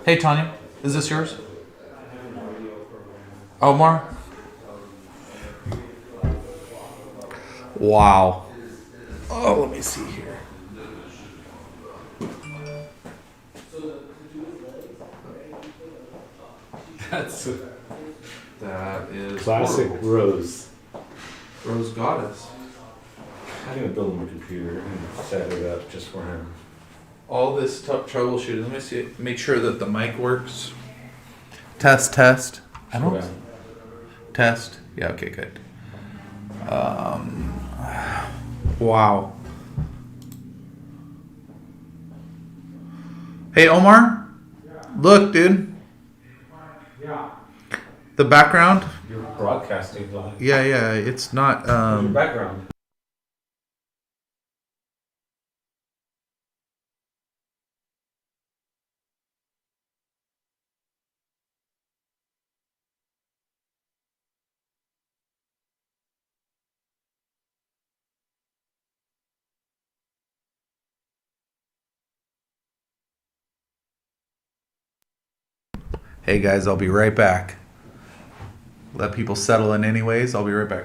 Hey, Tanya, is this yours? Omar? Wow. Oh, let me see here. That is classic horrible. Rose Goddess. I'm gonna build him a computer and set it up just for him. All this troubleshooting. Let me see. Make sure that the mic works. Test. I don't. Okay. Test. Yeah. Okay. Good. Wow. Hey, Omar. Look, dude. Yeah. The background. You're broadcasting live. Yeah. It's not. What's your background? Hey guys, I'll be right back. Let people settle in anyways. I'll be right back.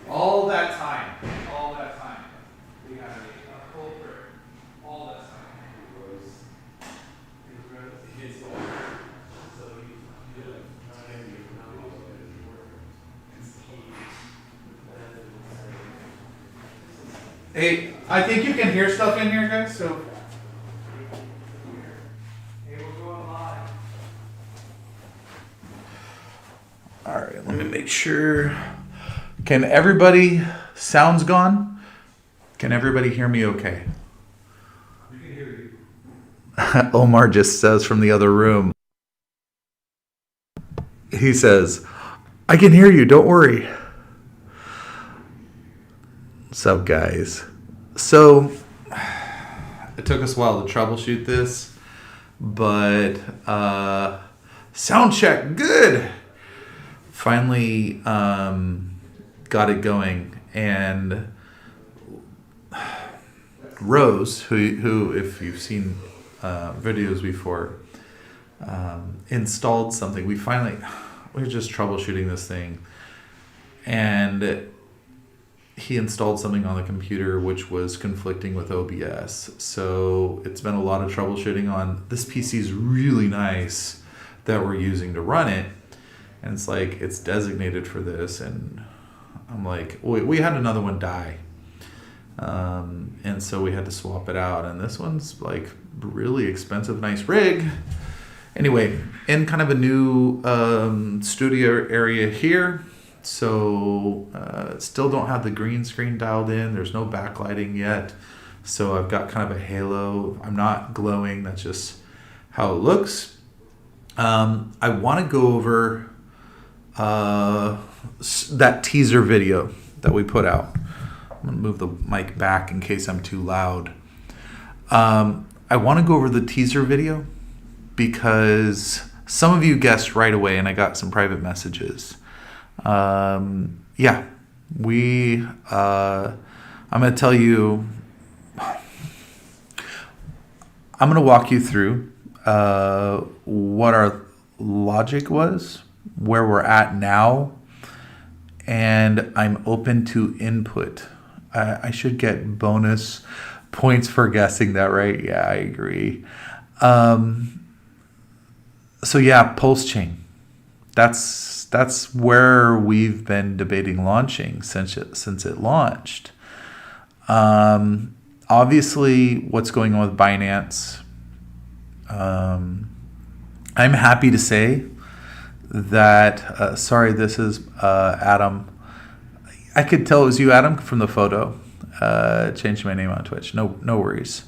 All that time, we had a culprit. All that time was his fault. So he did Hey, I think you can hear stuff in here, guys. So. Hey, we're going live. All right, let me make sure. Can everybody? Sound's gone. Can everybody hear me? Okay. We can hear you. Omar just says from the other room. He says, "I can hear you. Don't worry." What's up, guys? So, it took us a while to troubleshoot this, but sound check, good. Finally got it going, and Rose, who if you've seen videos before, installed something. We were just troubleshooting this thing, and he installed something on the computer which was conflicting with OBS. So it's been a lot of troubleshooting on this PC is really nice that we're using to run it. And it's like, it's designated for this. And I'm like, we had another one die. And so we had to swap it out. And this one's like really expensive, nice rig. Anyway, in kind of a new studio area here. So still don't have the green screen dialed in. There's no backlighting yet. So I've got kind of a halo. I'm not glowing. That's just how it looks. I want to go over that teaser video that we put out. I'm going to move the mic back in case I'm too loud. I want to go over the teaser video because some of you guessed right away, and I got some private messages. I'm going to tell you, I'm going to walk you through what our logic was, where we're at now, and I'm open to input. I should get bonus points for guessing that, right? Yeah, I agree. Pulse chain. That's where we've been debating launching since it launched. Obviously, what's going on with Binance. I'm happy to say that. Sorry, this is Adam. I could tell it was you, Adam, from the photo. Changed my name on Twitch. No worries.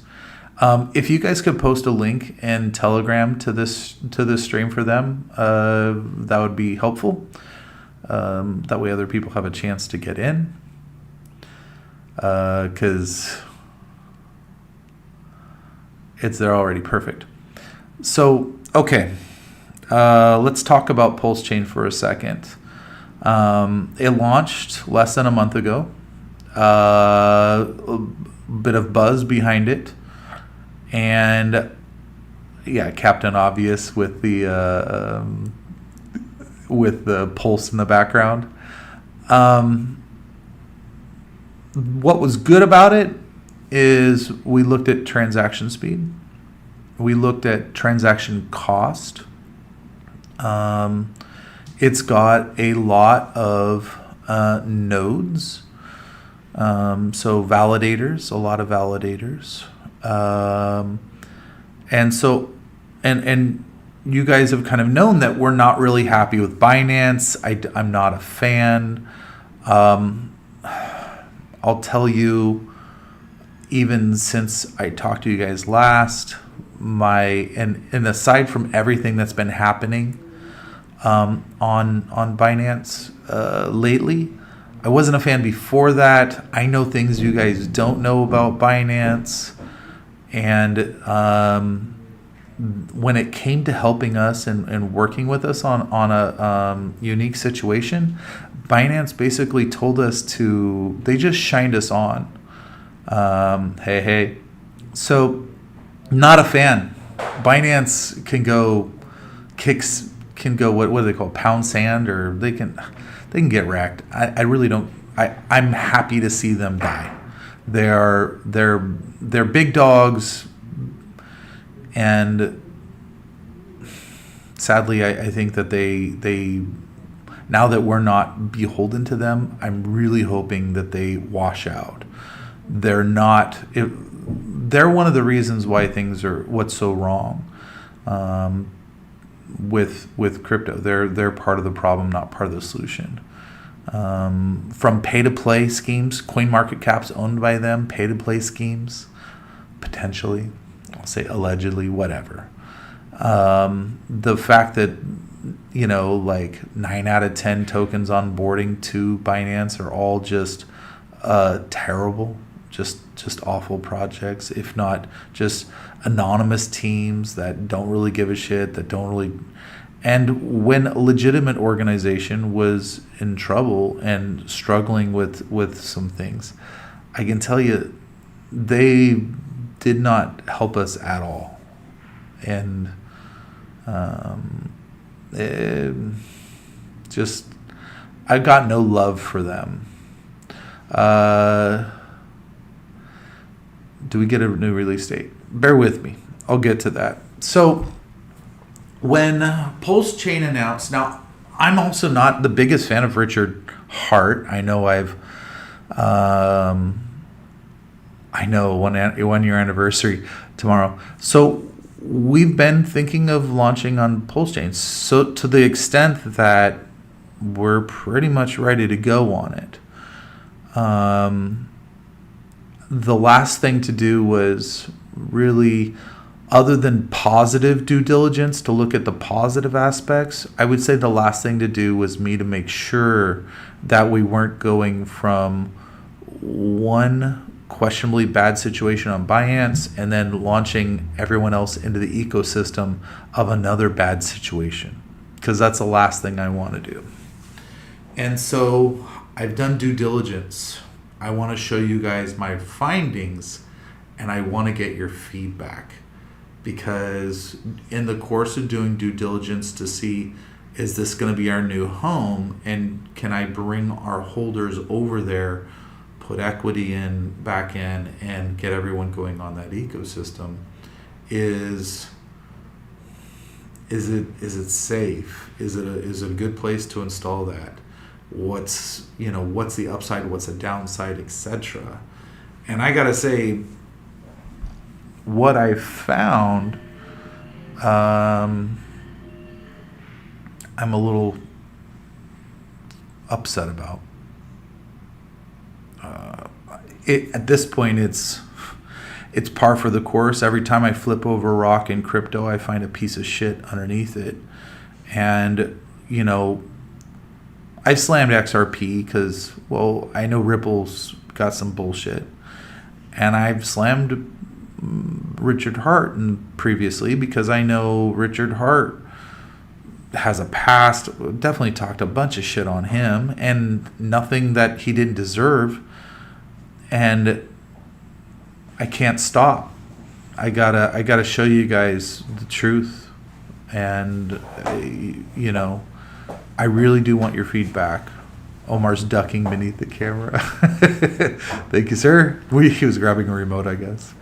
If you guys could post a link in Telegram to this stream for them, that would be helpful. That way other people have a chance to get in. Because it's there already. Perfect. So, okay. Let's talk about Pulse Chain for a second. It launched less than a month ago. a bit of buzz behind it, and yeah, Captain Obvious with the pulse in the background. What was good about it is we looked at transaction speed. We looked at transaction cost. It's got a lot of nodes. So validators, a lot of validators. And so, and you guys have kind of known that we're not really happy with Binance. I'm not a fan. I'll tell you, even since I talked to you guys last, and aside from everything that's been happening on Binance lately, I wasn't a fan before that. I know things you guys don't know about Binance, and when it came to helping us and working with us on a unique situation, Binance basically told us they just shined us on. Hey. So, not a fan. Binance can go what do they call it, pound sand, or they can get wrecked. I really don't. I'm happy to see them die. They're big dogs, and sadly, I think that they now that we're not beholden to them, I'm really hoping that they wash out. They're not. They're one of the reasons why things are what's so wrong with crypto. They're part of the problem, not part of the solution. From pay-to-play schemes, CoinMarketCap's owned by them, pay-to-play schemes, potentially, I'll say allegedly, whatever. The fact that, like 9 out of 10 tokens onboarding to Binance are all just terrible, just awful projects, if not just anonymous teams that don't really give a shit, that don't really. And when a legitimate organization was in trouble and struggling with some things, I can tell you they did not help us at all. And I've got no love for them. Do we get a new release date? Bear with me. I'll get to that. So when Pulse Chain announced, now I'm also not the biggest fan of Richard Hart. I know one year anniversary tomorrow. So we've been thinking of launching on Pulse Chain. So to the extent that we're pretty much ready to go on it. The last thing to do was really, other than positive due diligence, to look at the positive aspects. I would say the last thing to do was me to make sure that we weren't going from one questionably bad situation on Binance and then launching everyone else into the ecosystem of another bad situation, because that's the last thing I want to do. And so I've done due diligence. I want to show you guys my findings, and I want to get your feedback, because in the course of doing due diligence to see, is this going to be our new home, and can I bring our holders over there, put equity back in, and get everyone going on that ecosystem? Is it safe? Is it a good place to install that? What's the upside, what's the downside, etc. And I gotta say, what I found, I'm a little upset about. At this point, it's par for the course. Every time I flip over a rock in crypto, I find a piece of shit underneath it. And I slammed XRP because, I know Ripple's got some bullshit. And I've slammed Richard Hart previously because I know Richard Hart has a past. Definitely talked a bunch of shit on him, and nothing that he didn't deserve. and I can't stop. I gotta show you guys the truth, and I really do want your feedback. Omar's ducking beneath the camera. Thank you, sir. He was grabbing a remote, I guess.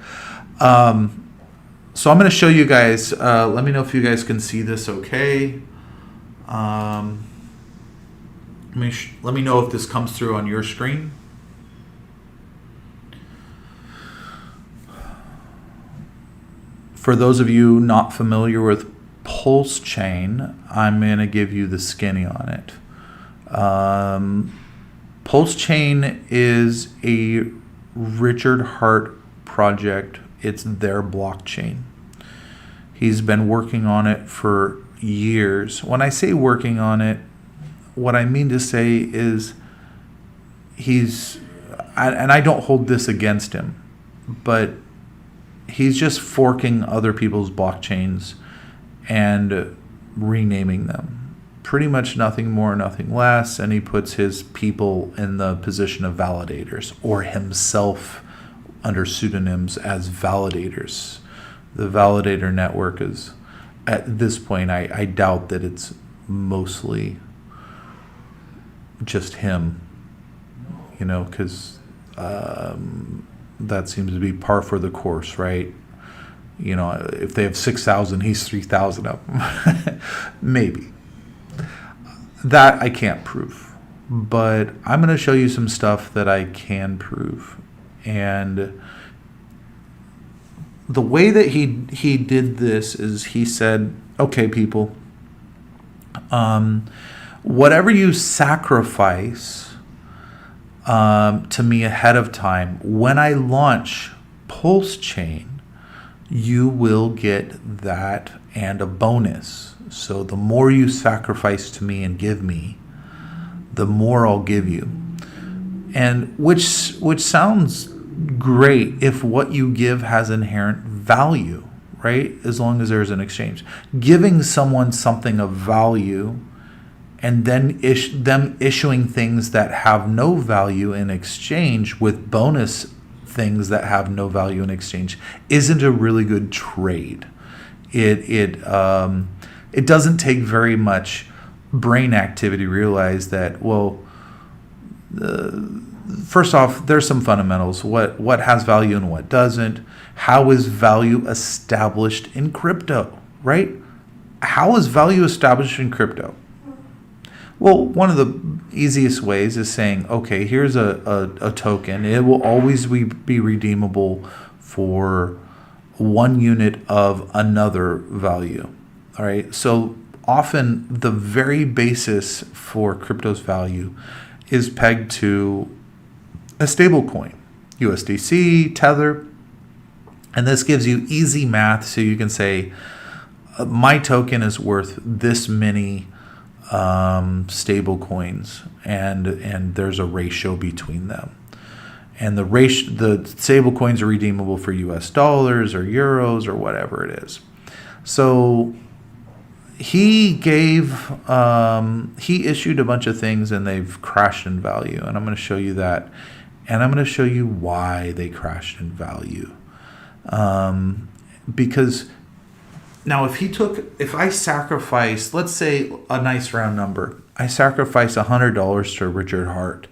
So I'm going to show you guys. Let me know if you guys can see this okay. Let me know if this comes through on your screen. For those of you not familiar with Pulse Chain, I'm going to give you the skinny on it. Pulse Chain is a Richard Hart project. It's their blockchain. He's been working on it for years. When I say working on it, what I mean to say is and I don't hold this against him, but he's just forking other people's blockchains and renaming them. Pretty much nothing more, nothing less, and he puts his people in the position of validators, or himself under pseudonyms as validators. The validator network is, at this point, I doubt that it's mostly just him, because that seems to be par for the course, right? If they have 6,000, he's 3,000 of them. Maybe. That I can't prove, but I'm going to show you some stuff that I can prove. And the way that he did this is he said, okay, people, whatever you sacrifice to me ahead of time, when I launch Pulse Chain, you will get that and a bonus. So the more you sacrifice to me and give me, the more I'll give you. And which sounds great if what you give has inherent value, right? As long as there's an exchange. Giving someone something of value and then them issuing things that have no value in exchange with bonus things that have no value in exchange isn't a really good trade. It doesn't take very much brain activity to realize that, well, first off, there's some fundamentals. What has value and what doesn't? How is value established in crypto, right? How is value established in crypto? Well, one of the easiest ways is saying, okay, here's a token. It will always be redeemable for 1 unit of another value. All right. So often the very basis for crypto's value is pegged to a stable coin, USDC, Tether. And this gives you easy math. So you can say, my token is worth this many stable coins, and there's a ratio between them. And the stable coins are redeemable for US dollars or euros or whatever it is. So he issued a bunch of things and they've crashed in value, and I'm going to show you that, and I'm going to show you why they crashed in value. Because now if I sacrifice, let's say a nice round number, I sacrifice $100 to Richard Hart.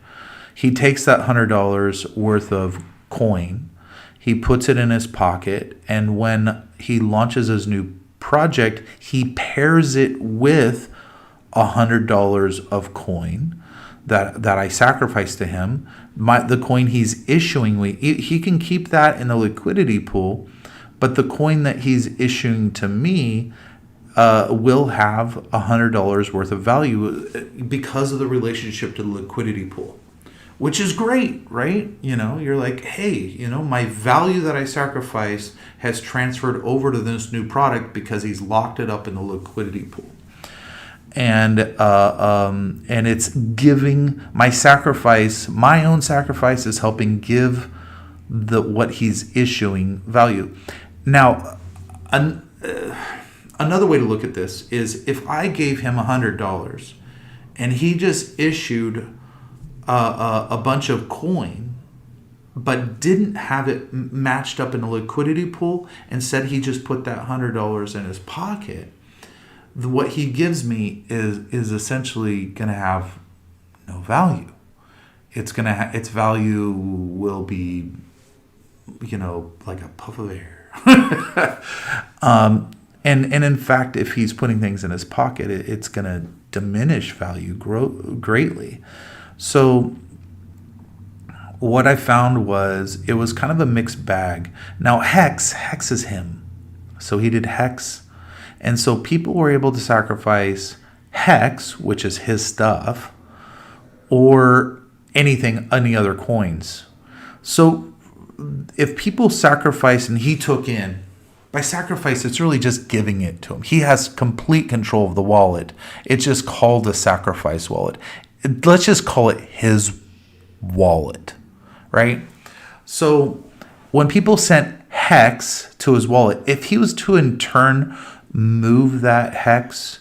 He takes that $100 worth of coin, he puts it in his pocket, and when he launches his new project, he pairs it with $100 of coin that I sacrificed to him. The coin he's issuing, he can keep that in the liquidity pool, but the coin that he's issuing to me will have $100 worth of value because of the relationship to the liquidity pool, which is great, right? You're like, hey, my value that I sacrificed has transferred over to this new product because he's locked it up in the liquidity pool. And it's giving my sacrifice, my own sacrifice is helping give what he's issuing value. Now, another way to look at this is if I gave him $100 and he just issued a bunch of coin, but didn't have it matched up in a liquidity pool. Instead, he just put that $100 in his pocket. What he gives me is essentially going to have no value. Its value will be, like a puff of air. And in fact, if he's putting things in his pocket, it's going to diminish value greatly. So what I found was it was kind of a mixed bag. Now Hex is him. So he did Hex. And so people were able to sacrifice Hex, which is his stuff, or any other coins. So if people sacrifice and he took in, by sacrifice, it's really just giving it to him. He has complete control of the wallet. It's just called a sacrifice wallet. Let's just call it his wallet, right? So when people sent Hex to his wallet, if he was to in turn move that Hex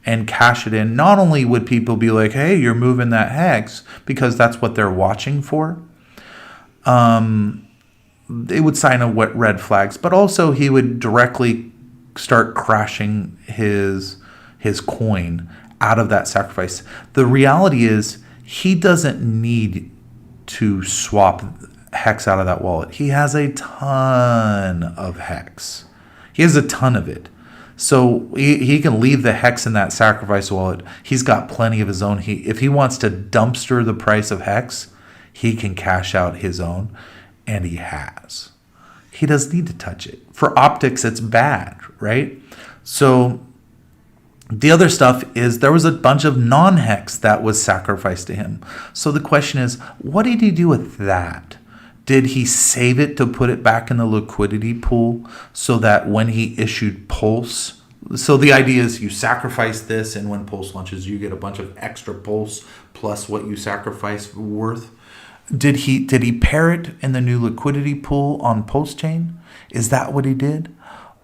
and cash it in, not only would people be like, hey, you're moving that Hex, because that's what they're watching for, they would sign a red flags, but also he would directly start crashing his coin out of that sacrifice. The reality is he doesn't need to swap Hex out of that wallet. He has a ton of Hex. He has a ton of it. So he can leave the Hex in that sacrifice wallet. He's got plenty of his own. If he wants to dumpster the price of Hex, he can cash out his own. And he has. He doesn't need to touch it. For optics, it's bad, right? So the other stuff is there was a bunch of non-Hex that was sacrificed to him. So the question is, what did he do with that? Did he save it to put it back in the liquidity pool so that when he issued Pulse, so the idea is you sacrifice this, and when Pulse launches, you get a bunch of extra Pulse plus what you sacrifice worth. Did he pair it in the new liquidity pool on Pulse Chain? Is that what he did?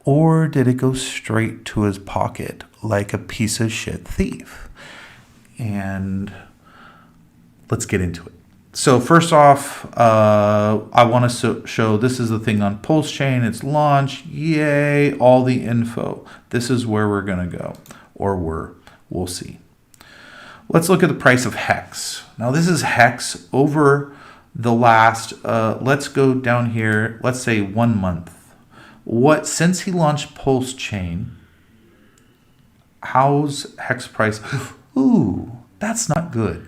Or did it go straight to his pocket like a piece of shit thief? And let's get into it. So first off, I want to show this is the thing on Pulse Chain. It's launched. Yay, all the info. This is where we're going to go. Or we'll see. Let's look at the price of Hex. Now this is Hex over the last, let's go down here, let's say 1 month. Since he launched Pulse Chain, how's Hex price? Ooh, that's not good.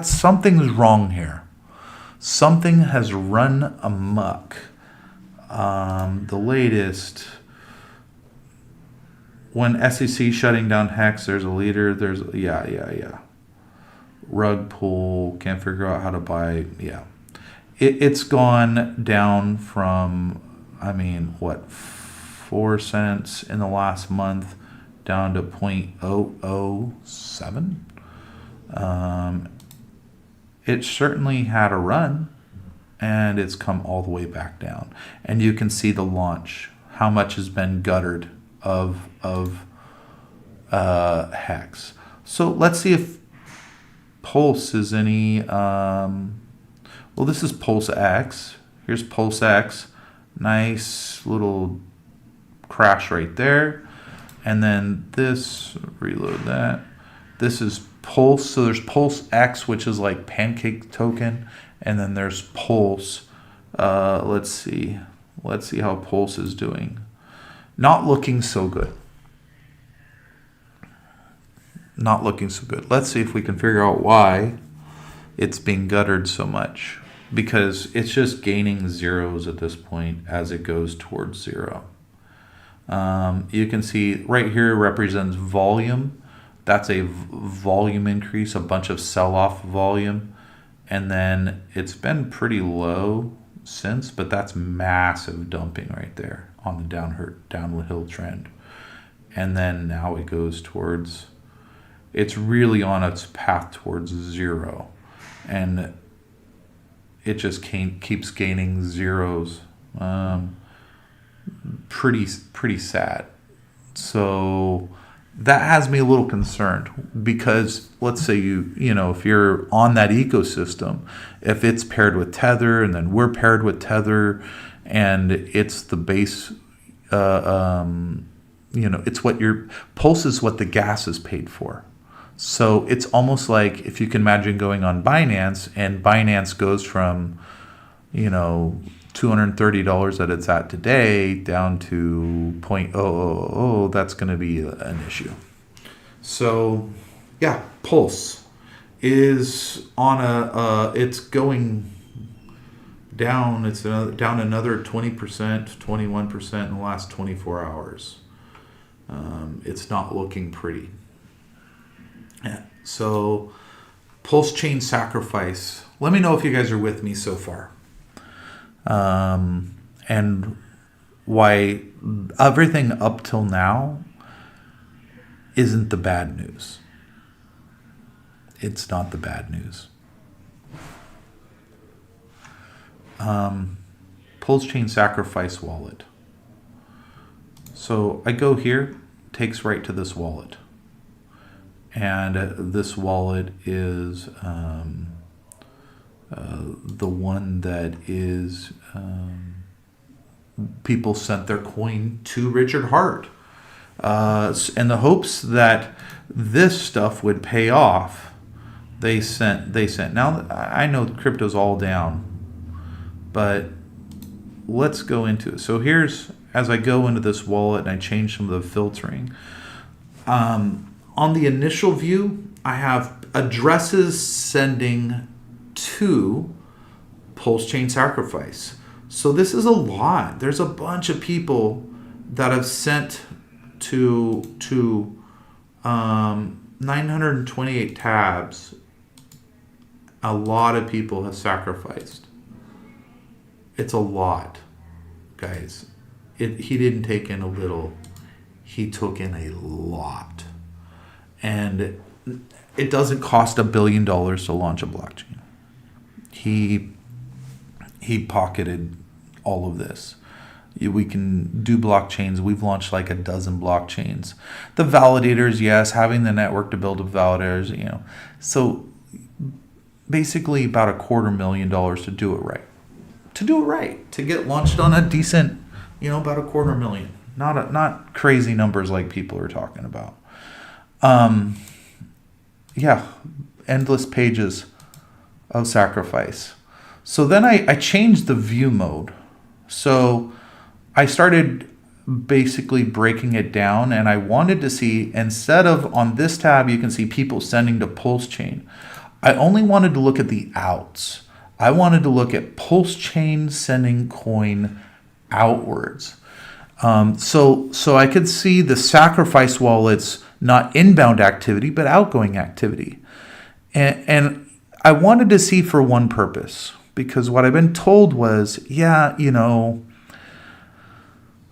Something's wrong here. Something has run amok. The latest, when SEC shutting down Hex, there's a leader, yeah. Rug pull, can't figure out how to buy, yeah. It's gone down from, 4 cents in the last month down to 0.007. It certainly had a run, and it's come all the way back down. And you can see the launch, how much has been guttered of Hex. So let's see if Pulse is any, this is Pulse X. Here's Pulse X. Nice little crash right there. And then this, reload that. This is Pulse. So there's Pulse X, which is like Pancake token. And then there's Pulse. Let's see how Pulse is doing. Not looking so good. Not looking so good. Let's see if we can figure out why it's being guttered so much. Because it's just gaining zeros at this point as it goes towards zero. You can see right here represents volume. That's a volume increase, a bunch of sell-off volume. And then it's been pretty low since, but that's massive dumping right there on the downhill trend. And then now it goes towards, it's really on its path towards zero. And it just keeps gaining zeros. Pretty sad. So that has me a little concerned, because let's say if you're on that ecosystem, if it's paired with Tether and then we're paired with Tether, and it's the base, it's what your Pulse is, what the gas is paid for. So it's almost like if you can imagine going on Binance, and Binance goes from $230 that it's at today down to 0.000, that's going to be an issue. So, yeah, Pulse is on it's going down. It's down another 20%, 21% in the last 24 hours. It's not looking pretty. Yeah. So, Pulse chain sacrifice. Let me know if you guys are with me so far. And why everything up till now isn't the bad news. It's not the bad news. Pulse chain sacrifice wallet. So I go here, takes right to this wallet. And this wallet is the one that is people sent their coin to Richard Hart in the hopes that this stuff would pay off. They sent. Now I know crypto's all down, but let's go into it. So here's, as I go into this wallet and I change some of the filtering. On the initial view, I have addresses sending to Pulse Chain Sacrifice. So this is a lot. There's a bunch of people that have sent to 928 tabs. A lot of people have sacrificed. It's a lot, guys. He didn't take in a little. He took in a lot. And it doesn't cost $1 billion to launch a blockchain. He pocketed all of this. We can do blockchains. We've launched like a dozen blockchains. The validators, yes, having the network to build up validators, So basically about $250,000 to do it right. To get launched on a decent, about $250,000. Not crazy numbers like people are talking about. Endless pages of sacrifice. So then I changed the view mode. So I started basically breaking it down, and I wanted to see, instead of on this tab, you can see people sending to Pulse Chain. I only wanted to look at the outs. I wanted to look at Pulse Chain sending coin outwards. So I could see the sacrifice wallets, not inbound activity, but outgoing activity. And I wanted to see for one purpose, because what I've been told was,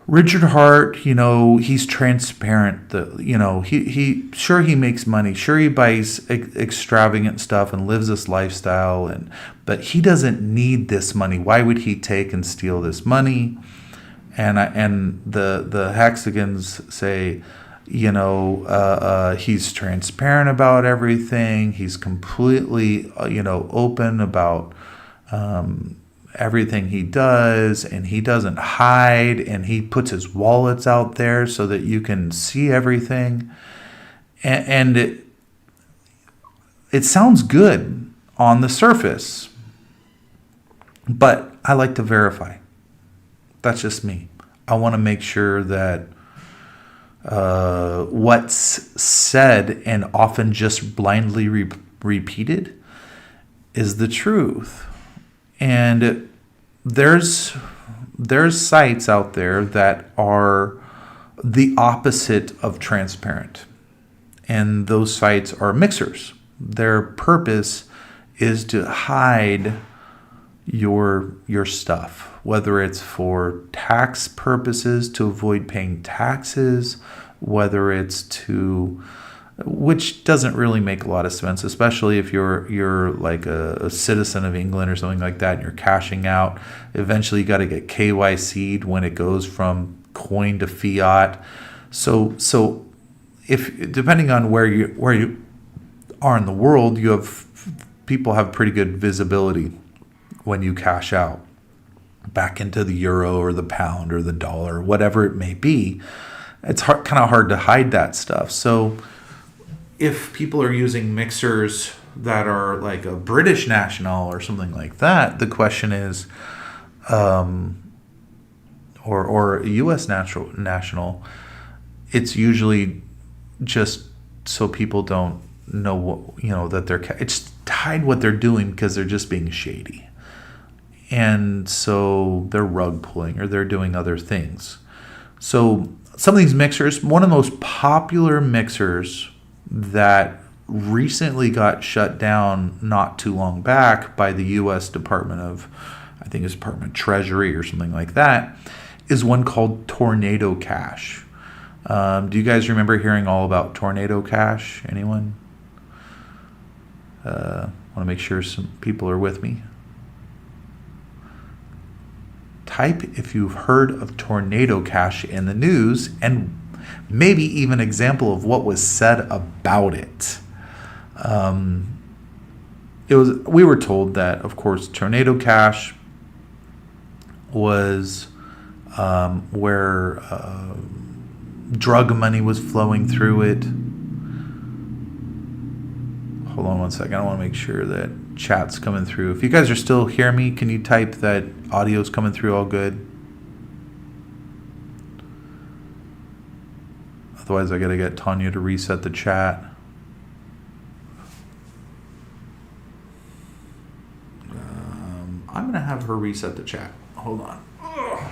Richard Hart, he's transparent. He makes money. Sure, he buys extravagant stuff and lives this lifestyle, but he doesn't need this money. Why would he take and steal this money? And the hexagons say, he's transparent about everything. He's completely, open about everything he does, and he doesn't hide, and he puts his wallets out there so that you can see everything. And it sounds good on the surface, but I like to verify. That's just me. I want to make sure that what's said and often just blindly repeated is the truth. And there's sites out there that are the opposite of transparent. And those sites are mixers. Their purpose is to hide your stuff, whether it's for tax purposes, to avoid paying taxes, whether it's to, which doesn't really make a lot of sense, especially if you're like a citizen of England or something like that, and you're cashing out. Eventually you got to get KYC'd when it goes from coin to fiat. So if depending on where you are in the world, people have pretty good visibility when you cash out back into the euro or the pound or the dollar, whatever it may be. It's kind of hard to hide that stuff. So if people are using mixers that are like a British national or something like that, the question is, or a U.S. national, it's usually just so people don't know what, that it's tied what they're doing because they're just being shady. And so they're rug pulling or they're doing other things. So some of these mixers, one of the most popular mixers that recently got shut down not too long back by the U.S. Department of Treasury or something like that, is one called Tornado Cash. Do you guys remember hearing all about Tornado Cash? Anyone? Want to make sure some people are with me. Type if you've heard of Tornado Cash in the news and maybe even an example of what was said about it. We were told that, of course, Tornado Cash was where drug money was flowing through it. Hold on one second. I want to make sure that chat's coming through. If you guys are still hearing me, can you type that audio's coming through all good? Otherwise, I got to get Tanya to reset the chat. I'm going to have her reset the chat. Hold on. Ugh.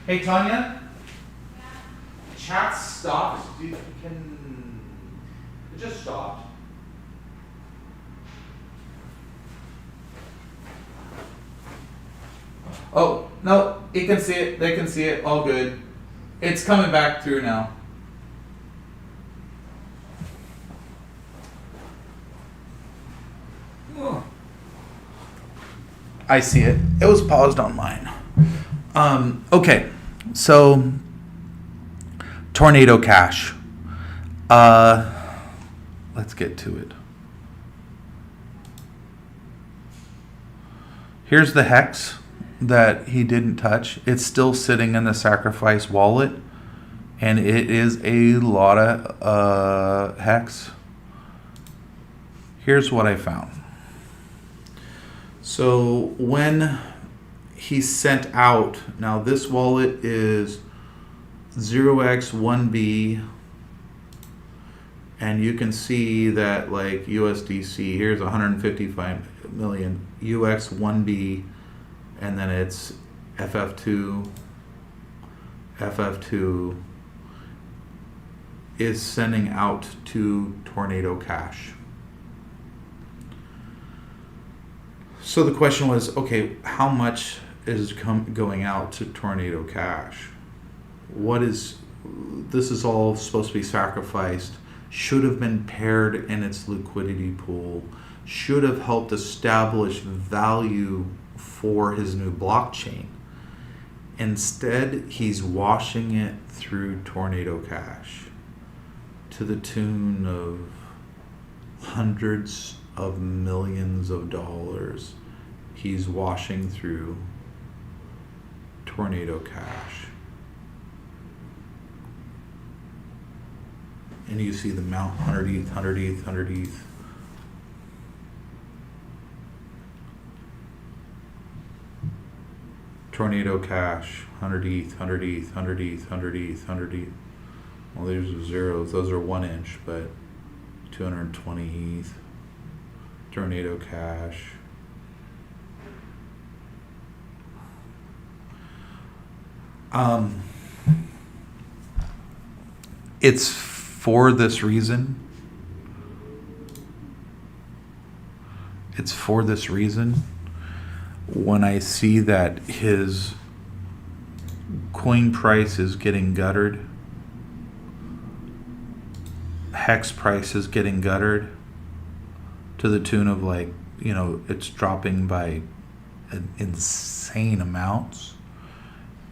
Hey, Tanya? Chat stopped. It just stopped. Oh, no, you can see it. They can see it. All good. It's coming back through now. I see it. It was paused on mine. Okay, so Tornado Cash. Let's get to it. Here's the hex that he didn't touch. It's still sitting in the sacrifice wallet, and it is a lot of hex. Here's what I found. So when he sent out, now this wallet is 0x1B, and you can see that like USDC, here's 155 million, UX1B, and then it's FF2 is sending out to Tornado Cash. So the question was, okay, how much is going out to Tornado Cash? This is all supposed to be sacrificed, should have been paired in its liquidity pool, should have helped establish value for his new blockchain. Instead, he's washing it through Tornado Cash to the tune of hundreds of millions of dollars. He's washing through Tornado Cash. And you see the amount, 100 ETH, 100 ETH, 100 ETH. Tornado Cash, 100 ETH, 100 ETH, 100 ETH, 100 ETH, 100 ETH. Well, there's the zeros. Those are 1 inch, but 220 ETH. Tornado Cash. It's for this reason. It's for this reason. When I see that his coin price is getting guttered, hex price is getting guttered to the tune of it's dropping by insane amounts.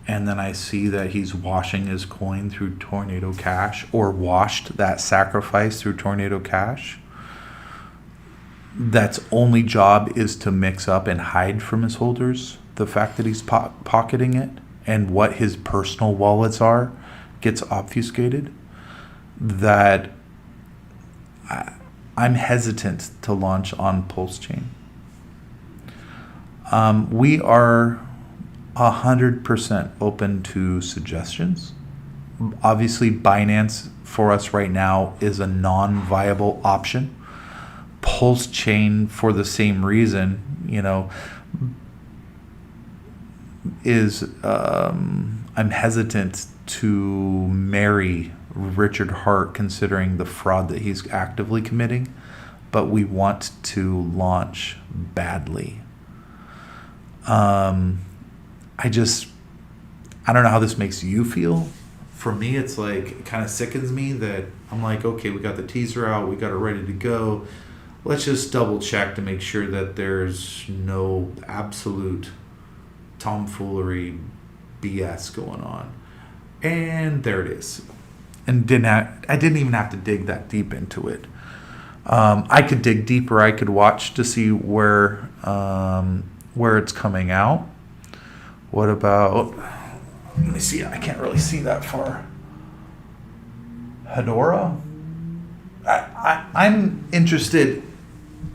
and then I see that he's washing his coin through Tornado Cash, or washed that sacrifice through Tornado Cash, that's only job is to mix up and hide from his holders the fact that he's pocketing it, and what his personal wallets are gets obfuscated, that I'm hesitant to launch on Pulse Chain. We are 100% open to suggestions. Obviously, Binance for us right now is a non-viable option. Pulse Chain, for the same reason, is I'm hesitant to marry Richard Hart, considering the fraud that he's actively committing, but we want to launch badly. I don't know how this makes you feel. For me, it's like, it kind of sickens me that I'm like, okay, we got the teaser out, we got it ready to go. Let's just double check to make sure that there's no absolute tomfoolery BS going on. And there it is. And I didn't even have to dig that deep into it. I could dig deeper. I could watch to see where it's coming out. What about, let me see, I can't really see that far. Hedora? I'm interested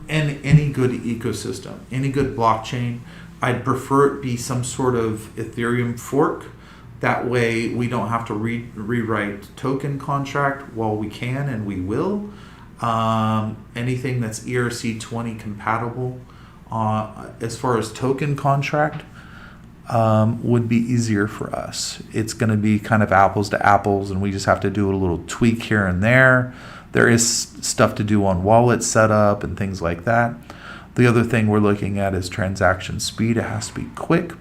in any good ecosystem, any good blockchain. I'd prefer it be some sort of Ethereum fork. That way we don't have to rewrite token contract. While we can, and we will. Anything that's ERC20 compatible as far as token contract would be easier for us. It's going to be kind of apples to apples, and we just have to do a little tweak here and there. There is stuff to do on wallet setup and things like that. The other thing we're looking at is transaction speed. It has to be quick.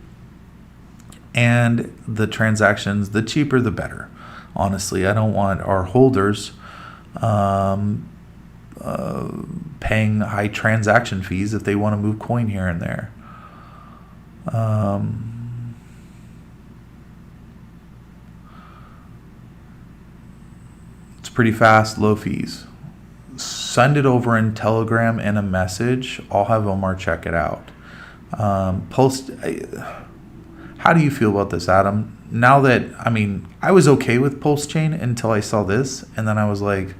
And the transactions, the cheaper the better. Honestly, I don't want our holders paying high transaction fees if they want to move coin here and there. It's pretty fast, low fees. Send it over in Telegram and a message. I'll have Omar check it out. How do you feel about this, Adam? Now that, I was okay with Pulse Chain until I saw this, and then I was like,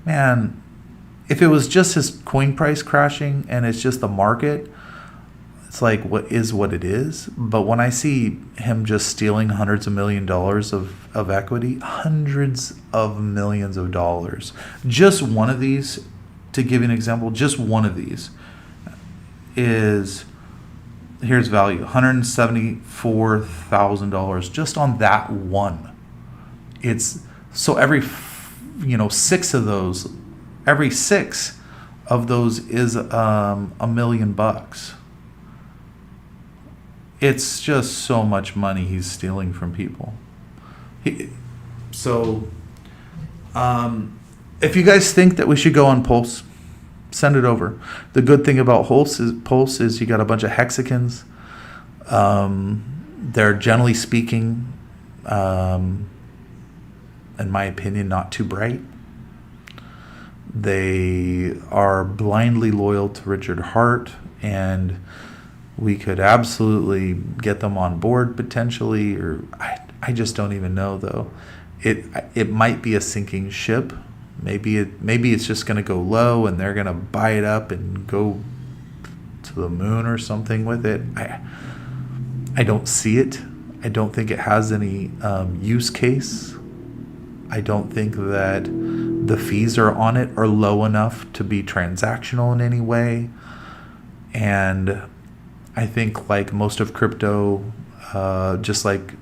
man, if it was just his coin price crashing and it's just the market, it's like, what it is. But when I see him just stealing hundreds of $1 millions of equity, hundreds of millions of dollars, just one of these, to give you an example, just one of these is, here's value, $174,000 just on that one. It's so every 6 of those, every 6 of those is $1 million. It's just so much money he's stealing from people. If you guys think that we should go on Pulse, send it over. The good thing about Pulse is you got a bunch of hexagons. They're generally speaking, in my opinion, not too bright. They are blindly loyal to Richard Hart, and we could absolutely get them on board potentially, or I just don't even know though. It might be a sinking ship. Maybe it's just going to go low and they're going to buy it up and go to the moon or something with it. I don't see it. I don't think it has any use case. I don't think that the fees on it are low enough to be transactional in any way. And I think, like most of crypto, just like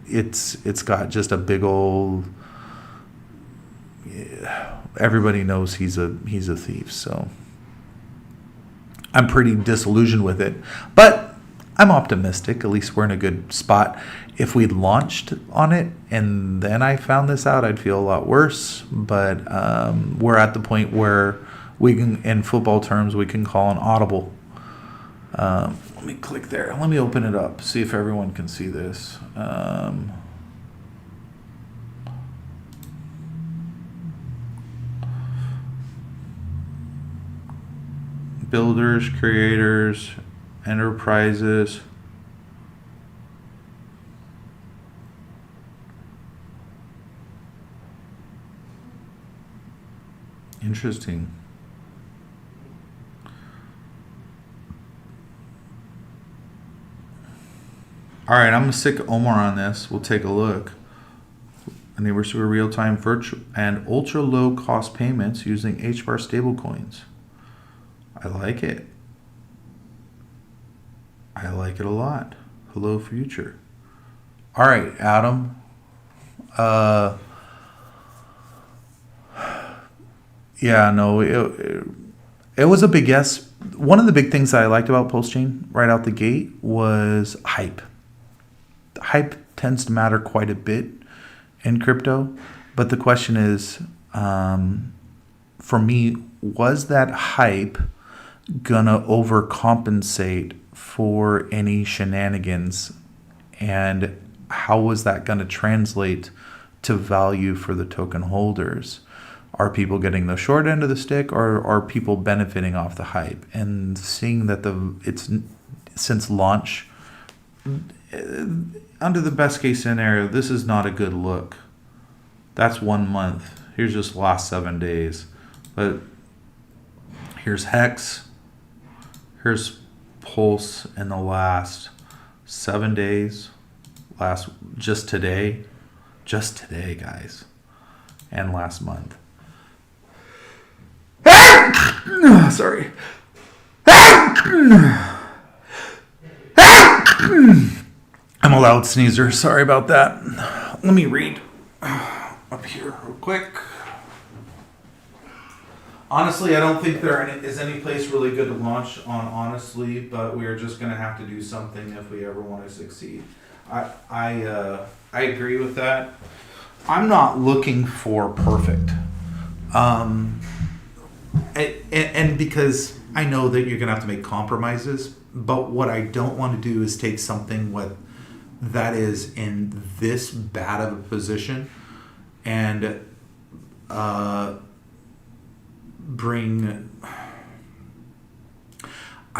it's got just a big old. Everybody knows he's a thief, so I'm pretty disillusioned with it. But I'm optimistic. At least we're in a good spot. If we'd launched on it and then I found this out, I'd feel a lot worse. But we're at the point where we can, in football terms, we can call an audible. Let me click there. Let me open it up. See if everyone can see this. Builders, creators, enterprises. Interesting. All right, I'm gonna stick Omar on this. We'll take a look. Enable to real-time virtual and ultra-low cost payments using HBAR stablecoins. I like it. I like it a lot. Hello, future. All right, Adam. Yeah, no, it was a big yes. One of the big things that I liked about PulseChain right out the gate was hype. Hype tends to matter quite a bit in crypto, but the question is, for me, was that hype gonna overcompensate for any shenanigans, and how was that gonna translate to value for the token holders? Are people getting the short end of the stick, or are people benefiting off the hype? And seeing that it's since launch, under the best case scenario, this is not a good look. That's 1 month. Here's just last 7 days. But here's Hex. Here's Pulse in the last 7 days. Just today, guys. And last month. Sorry. I'm a loud sneezer. Sorry about that. Let me read up here real quick. Honestly, I don't think there is any place really good to launch on, honestly, but we are just going to have to do something if we ever want to succeed. I agree with that. I'm not looking for perfect. And because I know that you're going to have to make compromises, but what I don't want to do is take something that is in this bad of a position and I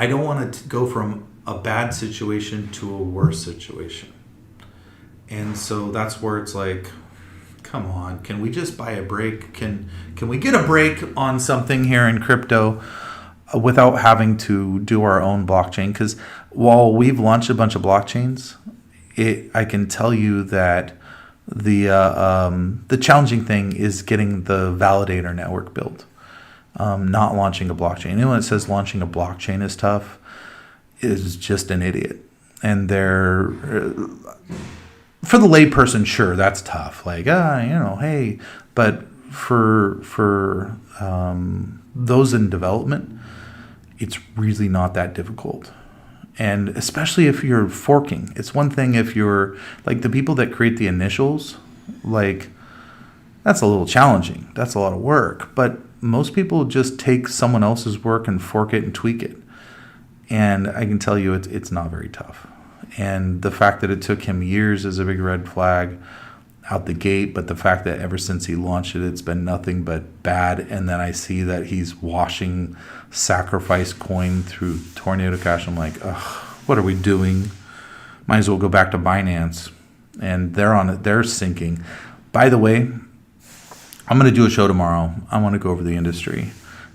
don't want to go from a bad situation to a worse situation. And so that's where it's like, come on, can we just buy a break? Can we get a break on something here in crypto without having to do our own blockchain? Because while we've launched a bunch of blockchains, I can tell you that the challenging thing is getting the validator network built, not launching a blockchain. Anyone that says launching a blockchain is tough is just an idiot. And for the layperson, sure, that's tough. Like, hey, but for those in development, it's really not that difficult. And especially if you're forking, it's one thing if you're like the people that create the initials, like that's a little challenging. That's a lot of work. But most people just take someone else's work and fork it and tweak it. And I can tell you it's not very tough. And the fact that it took him years is a big red flag out the gate. But the fact that ever since he launched it, it's been nothing but bad. And then I see that he's washing sacrifice coin through Tornado Cash. I'm like, ugh, what are we doing? Might as well go back to Binance. And they're on it. They're sinking. By the way, I'm going to do a show tomorrow. I want to go over the industry.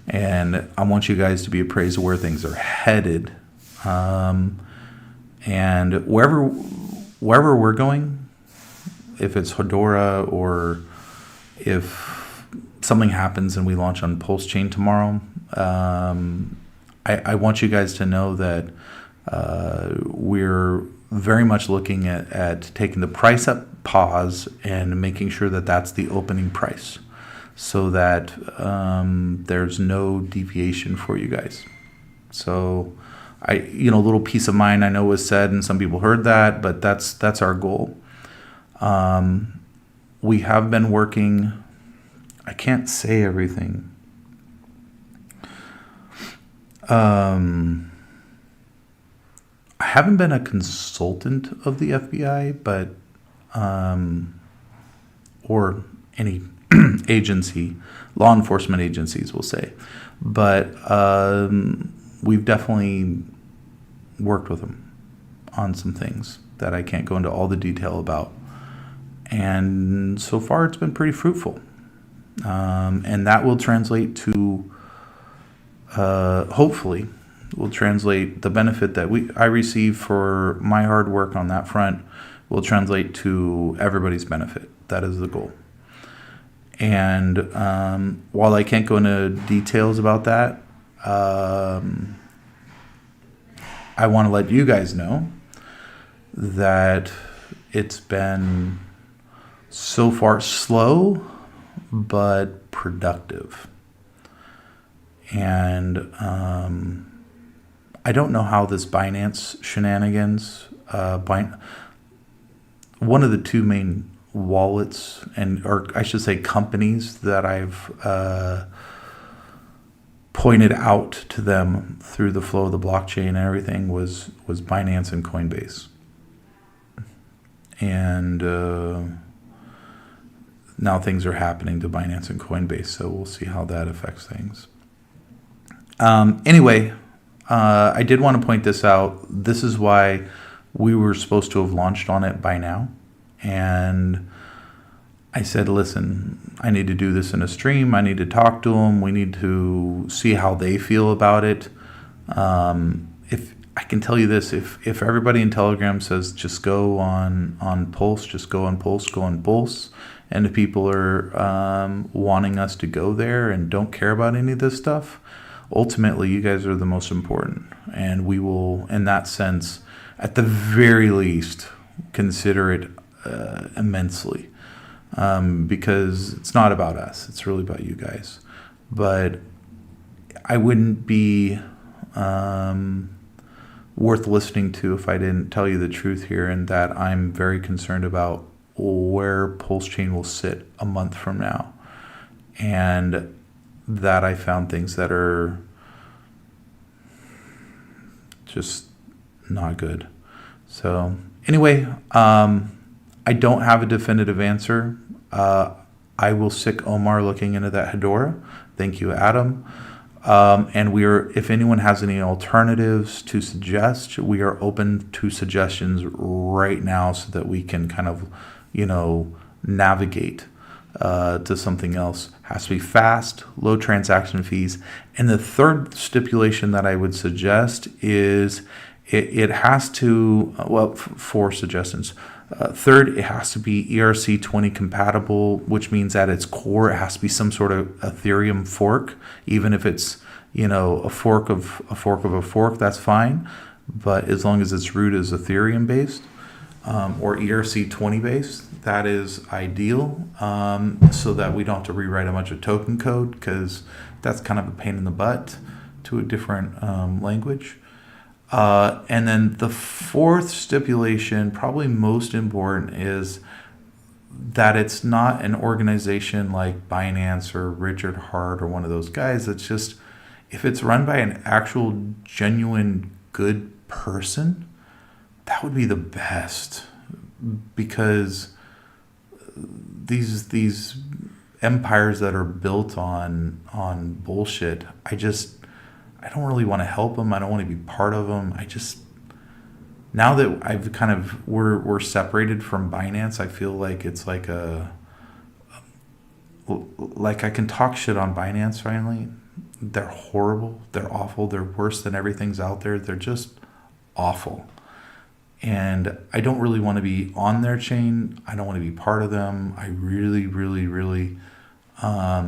And I want you guys to be appraised of where things are headed. And wherever we're going, if it's Hedora or if something happens and we launch on PulseChain tomorrow, I want you guys to know that we're very much looking at taking the price up, pause, and making sure that that's the opening price so that there's no deviation for you guys. So a little peace of mind I know was said and some people heard that, but that's our goal. We have been working, I can't say everything. haven't been a consultant of the FBI, but or any agency, law enforcement agencies, we'll say, but we've definitely worked with them on some things that I can't go into all the detail about. And so far, it's been pretty fruitful. And that will translate to, hopefully, will translate the benefit that I receive for my hard work on that front will translate to everybody's benefit. That is the goal. And while I can't go into details about that, I want to let you guys know that it's been so far slow but productive. And I don't know how this Binance shenanigans, one of the two main wallets, or I should say companies that I've pointed out to them through the flow of the blockchain and everything was Binance and Coinbase. And now things are happening to Binance and Coinbase, so we'll see how that affects things. Anyway, I did want to point this out. This is why we were supposed to have launched on it by now. And I said, listen, I need to do this in a stream. I need to talk to them. We need to see how they feel about it. If I can tell you this, if everybody in Telegram says just go on Pulse, just go on Pulse, go on Pulse, and if people are wanting us to go there and don't care about any of this stuff, ultimately you guys are the most important. And we will, in that sense, at the very least, consider it immensely. Because it's not about us. It's really about you guys. But I wouldn't be worth listening to if I didn't tell you the truth here, and that I'm very concerned about where Pulse Chain will sit a month from now. And that I found things that are just not good. So anyway, I don't have a definitive answer. I will sick Omar looking into that Hedora. Thank you, Adam. And if anyone has any alternatives to suggest, we are open to suggestions right now so that we can kind of, navigate to something else. Has to be fast, low transaction fees. And the third stipulation that I would suggest is it has to, four suggestions. Third, it has to be ERC20 compatible, which means at its core, it has to be some sort of Ethereum fork. Even if it's, a fork of a fork, that's fine. But as long as its root is Ethereum based or ERC20 based, that is ideal. So that we don't have to rewrite a bunch of token code, because that's kind of a pain in the butt to a different language. And then the fourth stipulation, probably most important, is that it's not an organization like Binance or Richard Hart or one of those guys. It's just, if it's run by an actual, genuine, good person, that would be the best. Because these empires that are built on bullshit, I don't really want to help them. I don't want to be part of them. Now that I've we're separated from Binance, I feel like it's like I can talk shit on Binance finally. They're horrible. They're awful. They're worse than everything's out there. They're just awful. And I don't really want to be on their chain. I don't want to be part of them. I really, really, really, I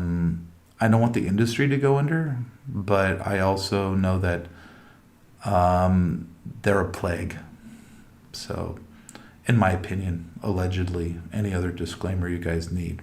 don't want the industry to go under, but I also know that they're a plague. So, in my opinion, allegedly, any other disclaimer you guys need.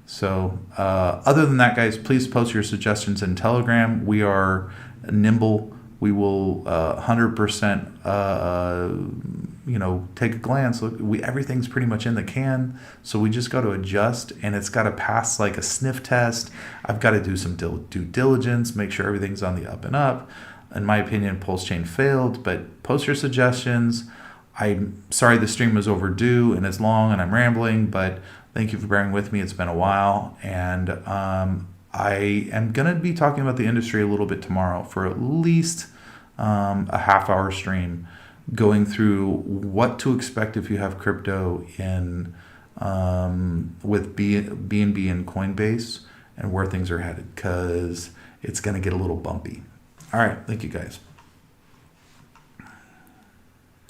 So, other than that, guys, please post your suggestions in Telegram. We are nimble. We will 100%, take a glance. Look, everything's pretty much in the can, so we just got to adjust, and it's got to pass like a sniff test. I've got to do some due diligence, make sure everything's on the up and up. In my opinion, Pulse Chain failed, but post your suggestions. I'm sorry the stream was overdue and it's long and I'm rambling, but thank you for bearing with me. It's been a while, and I am going to be talking about the industry a little bit tomorrow for at least a half-hour stream, going through what to expect if you have crypto in with BNB and Coinbase, and where things are headed, because it's going to get a little bumpy. All right, thank you guys.